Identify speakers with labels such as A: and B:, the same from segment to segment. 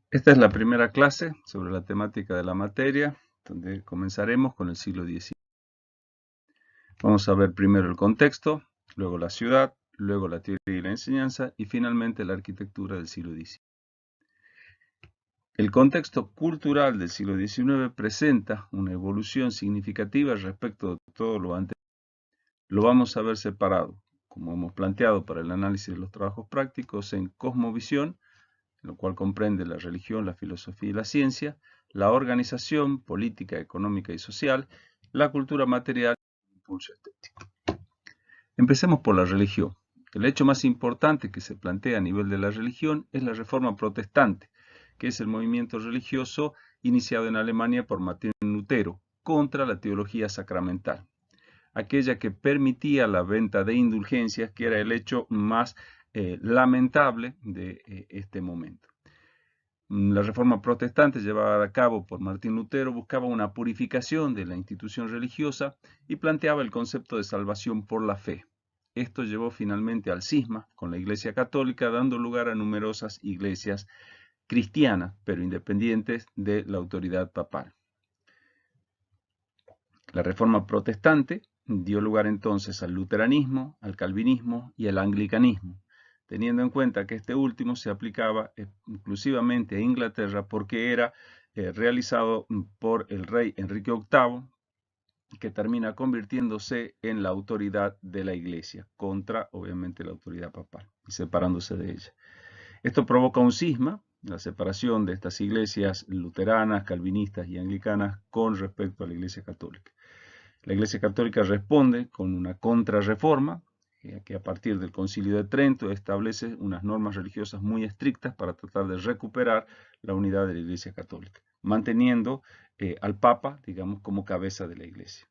A: Esta es la primera clase sobre la temática de la materia, donde comenzaremos con el siglo XIX. Vamos a ver primero el contexto, luego la ciudad, luego la teoría y la enseñanza y finalmente la arquitectura del siglo XIX. El contexto cultural del siglo XIX presenta una evolución significativa respecto de todo lo anterior. Lo vamos a ver separado, como hemos planteado para el análisis de los trabajos prácticos, en cosmovisión, lo cual comprende la religión, la filosofía y la ciencia, la organización política, económica y social, la cultura material y el impulso estético. Empecemos por la religión. El hecho más importante que se plantea a nivel de la religión es la Reforma Protestante, que es el movimiento religioso iniciado en Alemania por Martín Lutero contra la teología sacramental, aquella que permitía la venta de indulgencias, que era el hecho más lamentable de este momento. La reforma protestante llevada a cabo por Martín Lutero buscaba una purificación de la institución religiosa y planteaba el concepto de salvación por la fe. Esto llevó finalmente al cisma con la Iglesia Católica, dando lugar a numerosas iglesias cristianas, pero independientes de la autoridad papal. La reforma protestante dio lugar entonces al luteranismo, al calvinismo y al anglicanismo, teniendo en cuenta que este último se aplicaba exclusivamente a Inglaterra porque era realizado por el rey Enrique VIII, que termina convirtiéndose en la autoridad de la Iglesia, contra obviamente la autoridad papal, y separándose de ella. Esto provoca un cisma, la separación de estas iglesias luteranas, calvinistas y anglicanas con respecto a la Iglesia Católica. La Iglesia Católica responde con una contrarreforma, que a partir del Concilio de Trento establece unas normas religiosas muy estrictas para tratar de recuperar la unidad de la Iglesia Católica, manteniendo al Papa, digamos, como cabeza de la Iglesia.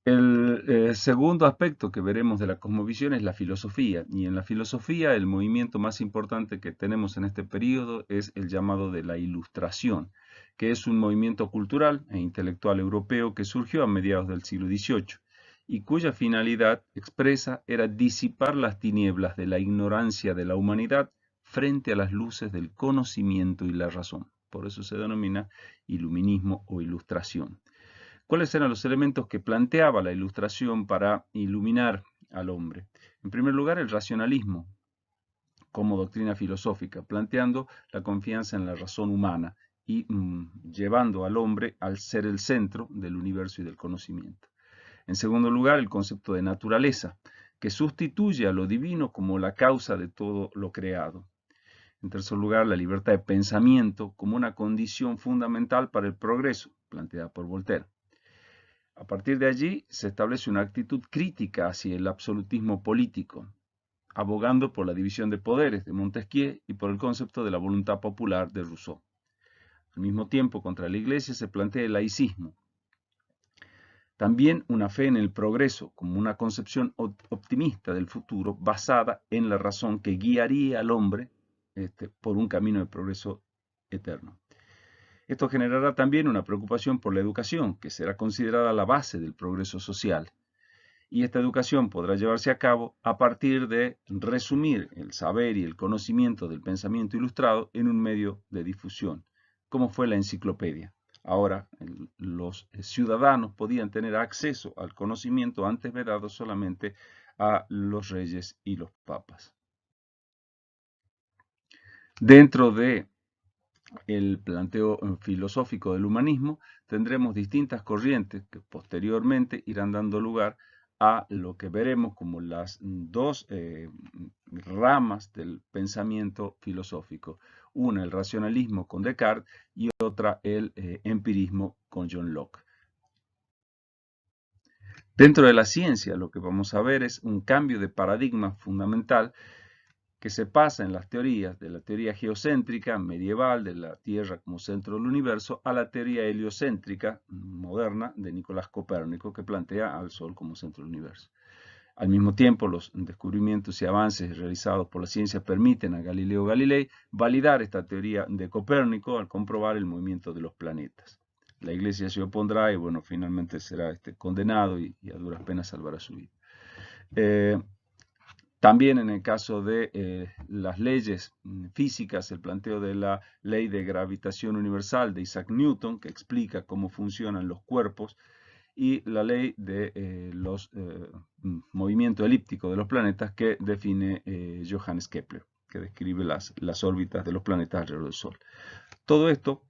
A: El segundo aspecto que veremos de la cosmovisión es la filosofía, y en la filosofía el movimiento más importante que tenemos en este periodo es el llamado de la Ilustración, que es un movimiento cultural e intelectual europeo que surgió a mediados del siglo XVIII y cuya finalidad expresa era disipar las tinieblas de la ignorancia de la humanidad frente a las luces del conocimiento y la razón. Por eso se denomina iluminismo o ilustración. ¿Cuáles eran los elementos que planteaba la Ilustración para iluminar al hombre? En primer lugar, el racionalismo como doctrina filosófica, planteando la confianza en la razón humana y llevando al hombre al ser el centro del universo y del conocimiento. En segundo lugar, el concepto de naturaleza, que sustituye a lo divino como la causa de todo lo creado. En tercer lugar, la libertad de pensamiento como una condición fundamental para el progreso, planteada por Voltaire. A partir de allí se establece una actitud crítica hacia el absolutismo político, abogando por la división de poderes de Montesquieu y por el concepto de la voluntad popular de Rousseau. Al mismo tiempo, contra la Iglesia se plantea el laicismo. También una fe en el progreso como una concepción optimista del futuro basada en la razón que guiaría al hombre por un camino de progreso eterno. Esto generará también una preocupación por la educación, que será considerada la base del progreso social. Y esta educación podrá llevarse a cabo a partir de resumir el saber y el conocimiento del pensamiento ilustrado en un medio de difusión, como fue la enciclopedia. Ahora, los ciudadanos podían tener acceso al conocimiento antes vedado solamente a los reyes y los papas. Dentro de el planteo filosófico del humanismo, tendremos distintas corrientes que posteriormente irán dando lugar a lo que veremos como las dos ramas del pensamiento filosófico. Una, el racionalismo con Descartes, y otra, el empirismo con John Locke. Dentro de la ciencia, lo que vamos a ver es un cambio de paradigma fundamental que se pasa en las teorías de la teoría geocéntrica medieval de la Tierra como centro del universo a la teoría heliocéntrica moderna de Nicolás Copérnico, que plantea al Sol como centro del universo. Al mismo tiempo, los descubrimientos y avances realizados por la ciencia permiten a Galileo Galilei validar esta teoría de Copérnico al comprobar el movimiento de los planetas. La Iglesia se opondrá y, bueno, finalmente será condenado y a duras penas salvará su vida. También en el caso de las leyes físicas, el planteo de la ley de gravitación universal de Isaac Newton, que explica cómo funcionan los cuerpos, y la ley de los movimientos elípticos de los planetas que define Johannes Kepler, que describe las órbitas de los planetas alrededor del Sol. Todo esto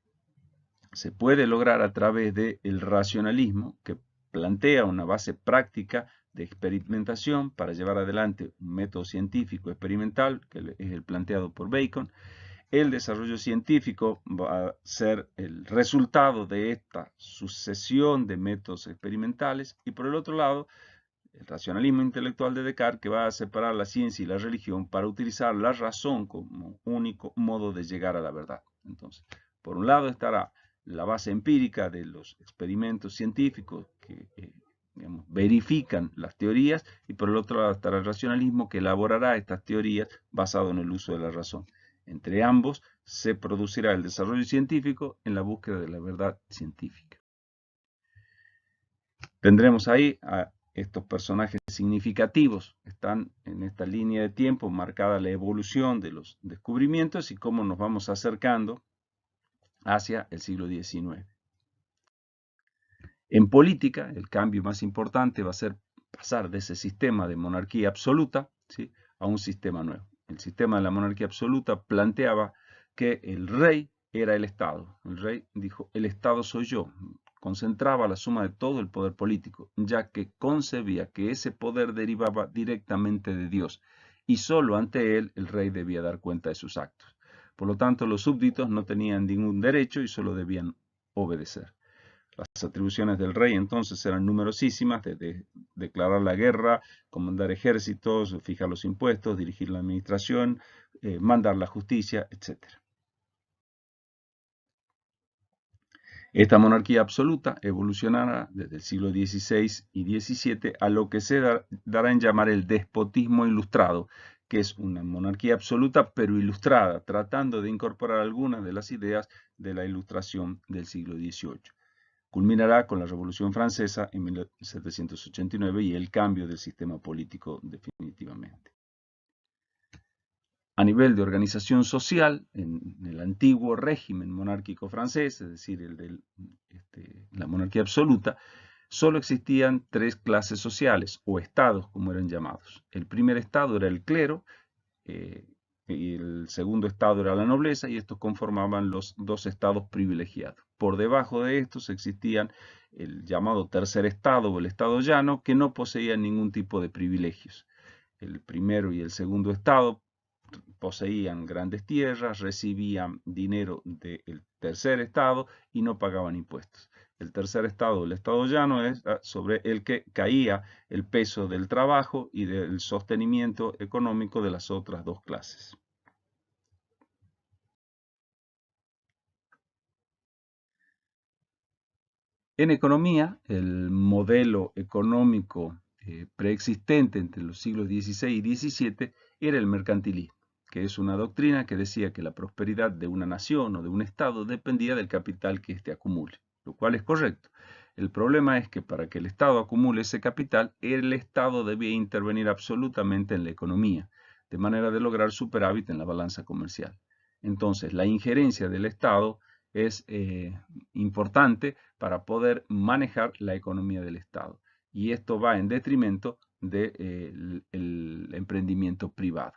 A: se puede lograr a través del racionalismo, que plantea una base práctica de experimentación para llevar adelante un método científico experimental, que es el planteado por Bacon. El desarrollo científico va a ser el resultado de esta sucesión de métodos experimentales, y por el otro lado, el racionalismo intelectual de Descartes, que va a separar la ciencia y la religión para utilizar la razón como único modo de llegar a la verdad. Entonces, por un lado estará la base empírica de los experimentos científicos que digamos, verifican las teorías, y por el otro lado estará el racionalismo, que elaborará estas teorías basado en el uso de la razón. Entre ambos se producirá el desarrollo científico en la búsqueda de la verdad científica. Tendremos ahí a estos personajes significativos. Están en esta línea de tiempo marcada la evolución de los descubrimientos y cómo nos vamos acercando hacia el siglo XIX. En política, el cambio más importante va a ser pasar de ese sistema de monarquía absoluta, ¿sí?, a un sistema nuevo. El sistema de la monarquía absoluta planteaba que el rey era el Estado. El rey dijo, el Estado soy yo. Concentraba la suma de todo el poder político, ya que concebía que ese poder derivaba directamente de Dios, y solo ante él el rey debía dar cuenta de sus actos. Por lo tanto, los súbditos no tenían ningún derecho y solo debían obedecer. Las atribuciones del rey entonces eran numerosísimas, desde declarar la guerra, comandar ejércitos, fijar los impuestos, dirigir la administración, mandar la justicia, etc. Esta monarquía absoluta evolucionará desde el siglo XVI y XVII a lo que se dará en llamar el despotismo ilustrado, que es una monarquía absoluta pero ilustrada, tratando de incorporar algunas de las ideas de la Ilustración del siglo XVIII. Culminará con la Revolución Francesa en 1789 y el cambio del sistema político definitivamente. A nivel de organización social, en el antiguo régimen monárquico francés, es decir, el de la monarquía absoluta, solo existían tres clases sociales, o estados como eran llamados. El primer estado era el clero, y el segundo estado era la nobleza, y estos conformaban los dos estados privilegiados. Por debajo de estos existían el llamado tercer estado o el estado llano, que no poseía ningún tipo de privilegios. El primero y el segundo estado poseían grandes tierras, recibían dinero del tercer estado y no pagaban impuestos. El tercer estado, el estado llano, es sobre el que caía el peso del trabajo y del sostenimiento económico de las otras dos clases. En economía, el modelo económico preexistente entre los siglos XVI y XVII era el mercantilismo, que es una doctrina que decía que la prosperidad de una nación o de un estado dependía del capital que éste acumule, lo cual es correcto. El problema es que para que el Estado acumule ese capital, el Estado debía intervenir absolutamente en la economía, de manera de lograr superávit en la balanza comercial. Entonces, la injerencia del Estado es importante para poder manejar la economía del Estado. Y esto va en detrimento del emprendimiento privado.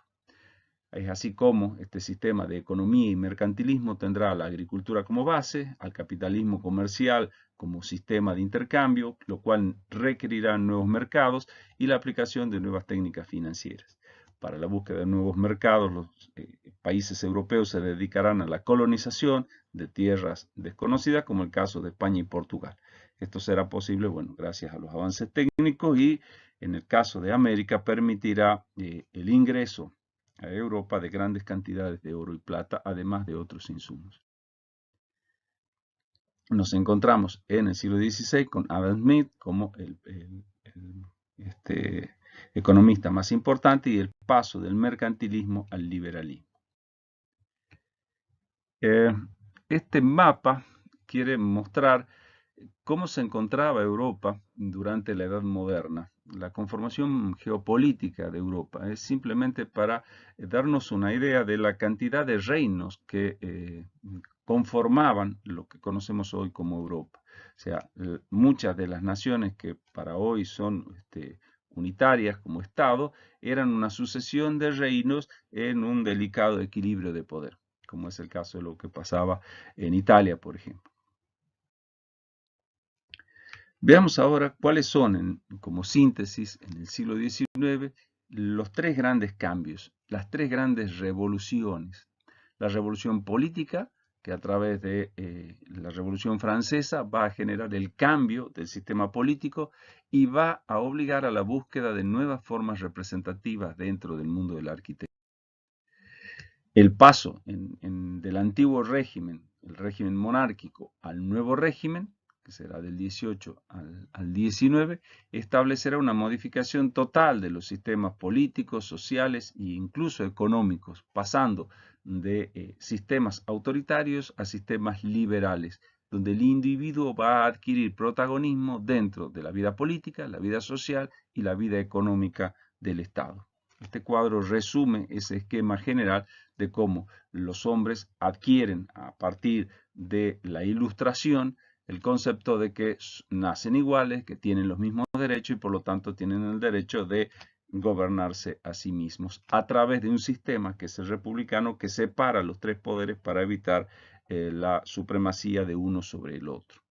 A: Es así como este sistema de economía y mercantilismo tendrá a la agricultura como base, al capitalismo comercial como sistema de intercambio, lo cual requerirá nuevos mercados y la aplicación de nuevas técnicas financieras. Para la búsqueda de nuevos mercados, los países europeos se dedicarán a la colonización de tierras desconocidas, como el caso de España y Portugal. Esto será posible, bueno, gracias a los avances técnicos, y en el caso de América permitirá el ingreso a Europa de grandes cantidades de oro y plata, además de otros insumos. Nos encontramos en el siglo XVI con Adam Smith como el economista más importante, y el paso del mercantilismo al liberalismo. Este mapa quiere mostrar cómo se encontraba Europa durante la Edad Moderna, la conformación geopolítica de Europa. Es simplemente para darnos una idea de la cantidad de reinos que conformaban lo que conocemos hoy como Europa. O sea, muchas de las naciones que para hoy son unitarias como Estado eran una sucesión de reinos en un delicado equilibrio de poder, como es el caso de lo que pasaba en Italia, por ejemplo. Veamos ahora cuáles son, como síntesis, en el siglo XIX, los tres grandes cambios, las tres grandes revoluciones. La revolución política, que a través de la Revolución Francesa va a generar el cambio del sistema político y va a obligar a la búsqueda de nuevas formas representativas dentro del mundo de la arquitectura. El paso del antiguo régimen, el régimen monárquico, al nuevo régimen, que será del 18 al 19, establecerá una modificación total de los sistemas políticos, sociales e incluso económicos, pasando de sistemas autoritarios a sistemas liberales, donde el individuo va a adquirir protagonismo dentro de la vida política, la vida social y la vida económica del Estado. Este cuadro resume ese esquema general de cómo los hombres adquieren a partir de la Ilustración el concepto de que nacen iguales, que tienen los mismos derechos y por lo tanto tienen el derecho de gobernarse a sí mismos a través de un sistema que es el republicano que separa los tres poderes para evitar la supremacía de uno sobre el otro.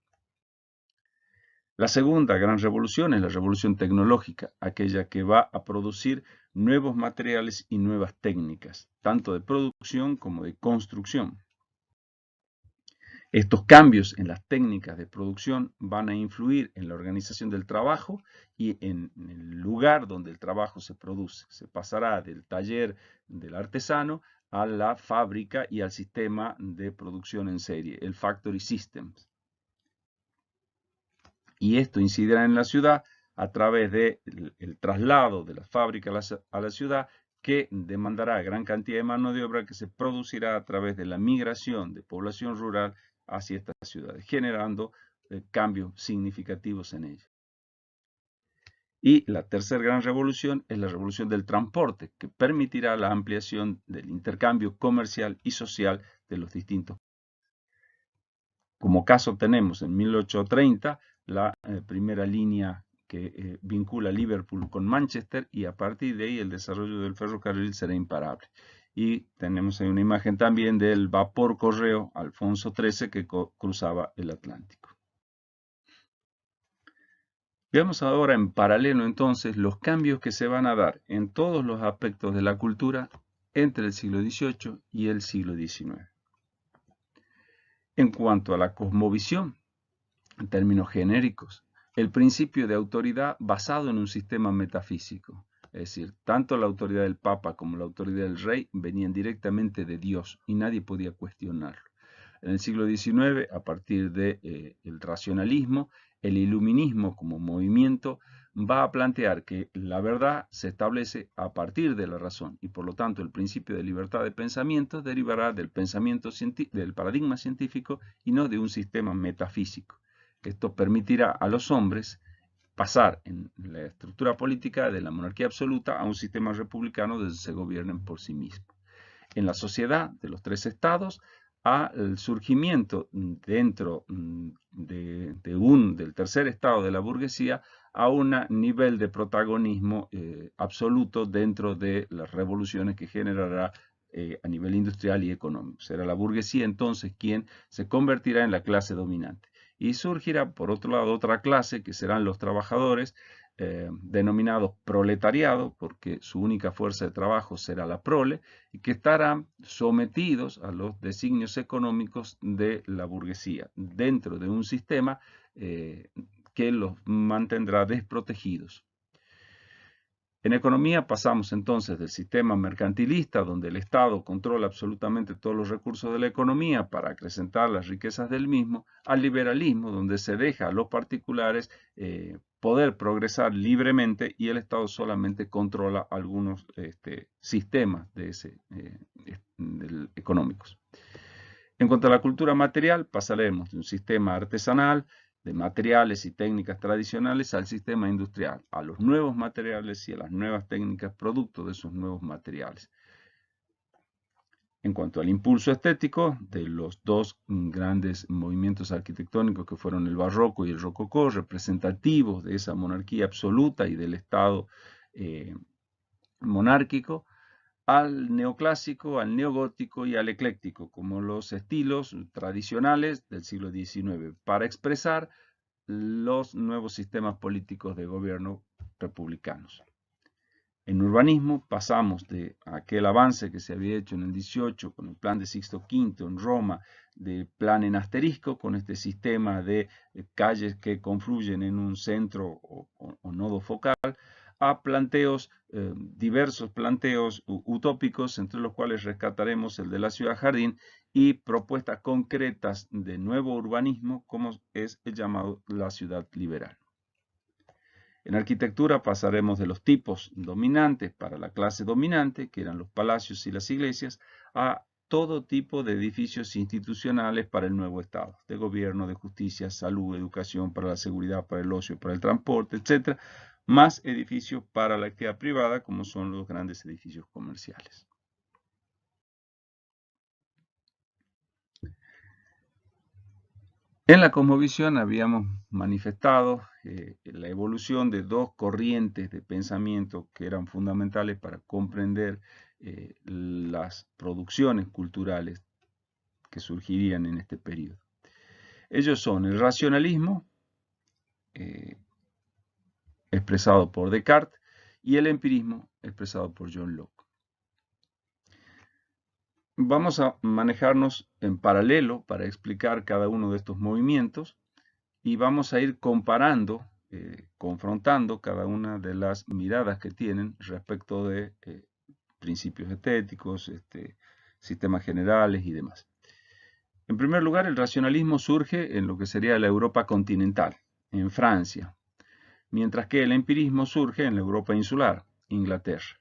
A: La segunda gran revolución es la revolución tecnológica, aquella que va a producir nuevos materiales y nuevas técnicas, tanto de producción como de construcción. Estos cambios en las técnicas de producción van a influir en la organización del trabajo y en el lugar donde el trabajo se produce. Se pasará del taller del artesano a la fábrica y al sistema de producción en serie, el Factory System. Y esto incidirá en la ciudad a través del traslado de la fábrica a la ciudad, que demandará gran cantidad de mano de obra que se producirá a través de la migración de población rural hacia estas ciudades, generando cambios significativos en ellas. Y la tercera gran revolución es la revolución del transporte, que permitirá la ampliación del intercambio comercial y social de los distintos. Como caso tenemos en 1830 la primera línea que vincula Liverpool con Manchester y a partir de ahí el desarrollo del ferrocarril será imparable. Y tenemos ahí una imagen también del vapor correo Alfonso XIII que cruzaba el Atlántico. Veamos ahora en paralelo entonces los cambios que se van a dar en todos los aspectos de la cultura entre el siglo XVIII y el siglo XIX. En cuanto a la cosmovisión, en términos genéricos, el principio de autoridad basado en un sistema metafísico. Es decir, tanto la autoridad del Papa como la autoridad del Rey venían directamente de Dios y nadie podía cuestionarlo. En el siglo XIX, a partir del racionalismo, el iluminismo como movimiento va a plantear que la verdad se establece a partir de la razón y por lo tanto el principio de libertad de pensamiento derivará del del paradigma científico y no de un sistema metafísico. Esto permitirá a los hombres pasar en la estructura política de la monarquía absoluta a un sistema republicano donde se gobiernen por sí mismos. En la sociedad de los tres estados, al surgimiento dentro del tercer estado de la burguesía a un nivel de protagonismo absoluto dentro de las revoluciones que generará a nivel industrial y económico. Será la burguesía entonces quien se convertirá en la clase dominante. Y surgirá, por otro lado, otra clase que serán los trabajadores, denominados proletariado, porque su única fuerza de trabajo será la prole, y que estarán sometidos a los designios económicos de la burguesía, dentro de un sistema que los mantendrá desprotegidos. En economía pasamos entonces del sistema mercantilista, donde el Estado controla absolutamente todos los recursos de la economía para acrecentar las riquezas del mismo, al liberalismo, donde se deja a los particulares poder progresar libremente y el Estado solamente controla algunos sistemas económicos. En cuanto a la cultura material, pasaremos de un sistema artesanal, de materiales y técnicas tradicionales al sistema industrial, a los nuevos materiales y a las nuevas técnicas producto de esos nuevos materiales. En cuanto al impulso estético de los dos grandes movimientos arquitectónicos que fueron el barroco y el rococó, representativos de esa monarquía absoluta y del Estado monárquico, al neoclásico, al neogótico y al ecléctico, como los estilos tradicionales del siglo XIX, para expresar los nuevos sistemas políticos de gobierno republicanos. En urbanismo pasamos de aquel avance que se había hecho en el 18 con el plan de Sixto V en Roma, de plan en asterisco, con este sistema de calles que confluyen en un centro o nodo focal, a planteos, diversos planteos utópicos, entre los cuales rescataremos el de la ciudad jardín y propuestas concretas de nuevo urbanismo, como es el llamado la ciudad liberal. En arquitectura pasaremos de los tipos dominantes para la clase dominante, que eran los palacios y las iglesias, a todo tipo de edificios institucionales para el nuevo Estado, de gobierno, de justicia, salud, educación, para la seguridad, para el ocio, para el transporte, etc., más edificios para la actividad privada, como son los grandes edificios comerciales. En la cosmovisión habíamos manifestado la evolución de dos corrientes de pensamiento que eran fundamentales para comprender las producciones culturales que surgirían en este periodo. Ellos son el racionalismo, expresado por Descartes, y el empirismo, expresado por John Locke. Vamos a manejarnos en paralelo para explicar cada uno de estos movimientos y vamos a ir comparando, confrontando cada una de las miradas que tienen respecto de principios estéticos, sistemas generales y demás. En primer lugar, el racionalismo surge en lo que sería la Europa continental, en Francia, mientras que el empirismo surge en la Europa insular, Inglaterra.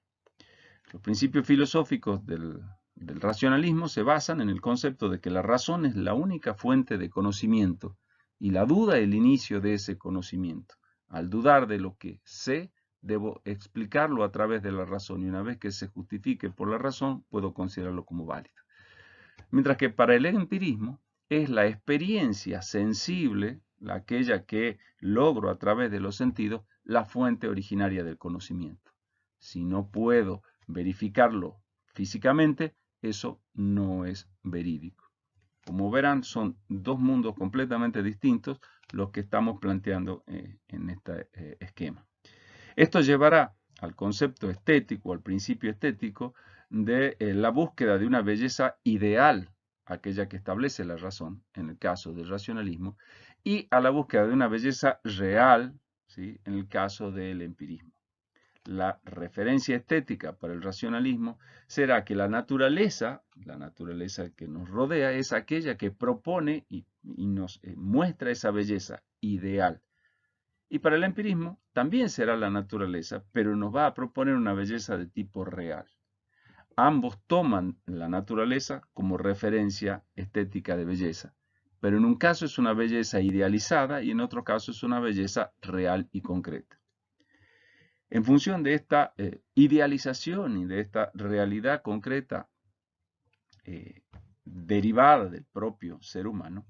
A: Los principios filosóficos del racionalismo se basan en el concepto de que la razón es la única fuente de conocimiento y la duda el inicio de ese conocimiento. Al dudar de lo que sé, debo explicarlo a través de la razón y una vez que se justifique por la razón, puedo considerarlo como válido. Mientras que para el empirismo es la experiencia sensible, aquella que logro a través de los sentidos, la fuente originaria del conocimiento. Si no puedo verificarlo físicamente, eso no es verídico. Como verán, son dos mundos completamente distintos los que estamos planteando en este esquema. Esto llevará al concepto estético, al principio estético, de la búsqueda de una belleza ideal, aquella que establece la razón, en el caso del racionalismo, y a la búsqueda de una belleza real, ¿sí?, en el caso del empirismo. La referencia estética para el racionalismo será que la naturaleza que nos rodea, es aquella que propone y nos muestra esa belleza ideal. Y para el empirismo también será la naturaleza, pero nos va a proponer una belleza de tipo real. Ambos toman la naturaleza como referencia estética de belleza, pero en un caso es una belleza idealizada y en otro caso es una belleza real y concreta. En función de esta idealización y de esta realidad concreta derivada del propio ser humano,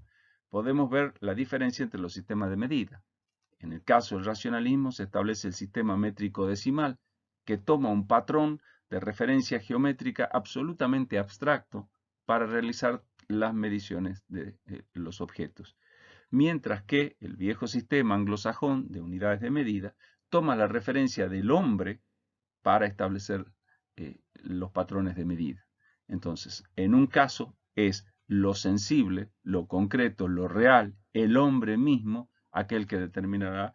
A: podemos ver la diferencia entre los sistemas de medida. En el caso del racionalismo se establece el sistema métrico decimal, que toma un patrón de referencia geométrica absolutamente abstracto para realizar las mediciones de los objetos. Mientras que el viejo sistema anglosajón de unidades de medida toma la referencia del hombre para establecer los patrones de medida. Entonces, en un caso es lo sensible, lo concreto, lo real, el hombre mismo, aquel que determinará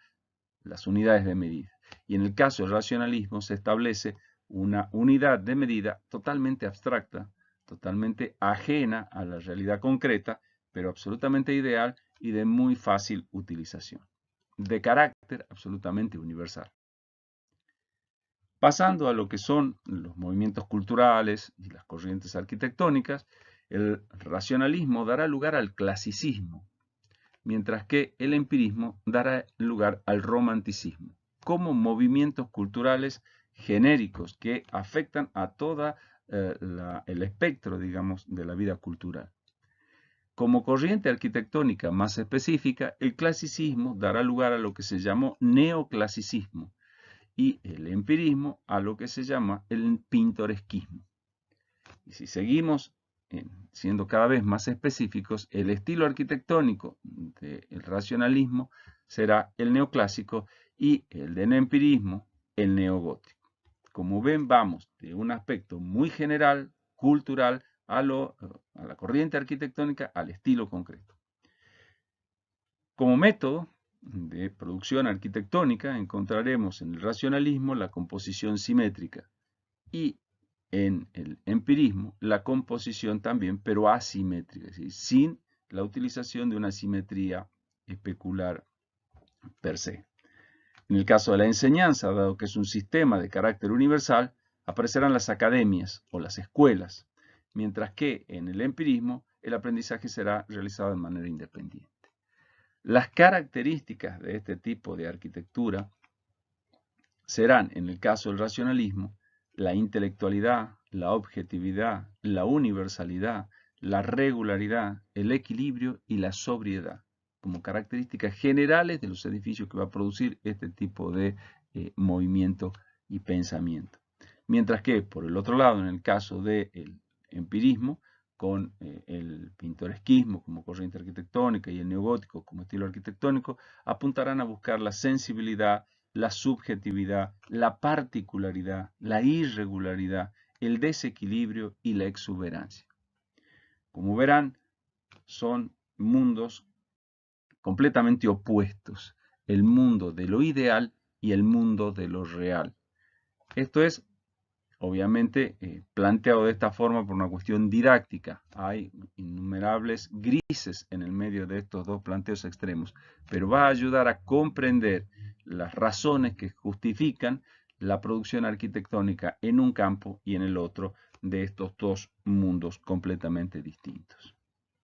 A: las unidades de medida. Y en el caso del racionalismo se establece una unidad de medida totalmente abstracta, totalmente ajena a la realidad concreta, pero absolutamente ideal y de muy fácil utilización, de carácter absolutamente universal. Pasando a lo que son los movimientos culturales y las corrientes arquitectónicas, el racionalismo dará lugar al clasicismo. mientras que el empirismo dará lugar al romanticismo, como movimientos culturales genéricos que afectan a todo el espectro, digamos, de la vida cultural. Como corriente arquitectónica más específica, el clasicismo dará lugar a lo que se llamó neoclasicismo y el empirismo a lo que se llama el pintoresquismo. Y si seguimos siendo cada vez más específicos, el estilo arquitectónico del racionalismo será el neoclásico y el del empirismo el neogótico. Como ven, vamos de un aspecto muy general, cultural, a la corriente arquitectónica, al estilo concreto. Como método de producción arquitectónica encontraremos en el racionalismo la composición simétrica y en el empirismo la composición también, pero asimétrica, es decir, sin la utilización de una simetría especular per se. En el caso de la enseñanza, dado que es un sistema de carácter universal, aparecerán las academias o las escuelas, mientras que en el empirismo el aprendizaje será realizado de manera independiente. Las características de este tipo de arquitectura serán, en el caso del racionalismo, la intelectualidad, la objetividad, la universalidad, la regularidad, el equilibrio y la sobriedad, como características generales de los edificios que va a producir este tipo de movimiento y pensamiento. Mientras que, por el otro lado, en el caso del empirismo, con el pintoresquismo como corriente arquitectónica y el neogótico como estilo arquitectónico, apuntarán a buscar la sensibilidad, la subjetividad, la particularidad, la irregularidad, el desequilibrio y la exuberancia. Como verán, son mundos completamente opuestos, el mundo de lo ideal y el mundo de lo real. Esto es obviamente planteado de esta forma por una cuestión didáctica. Hay innumerables grises en el medio de estos dos planteos extremos, pero va a ayudar a comprender las razones que justifican la producción arquitectónica en un campo y en el otro de estos dos mundos completamente distintos.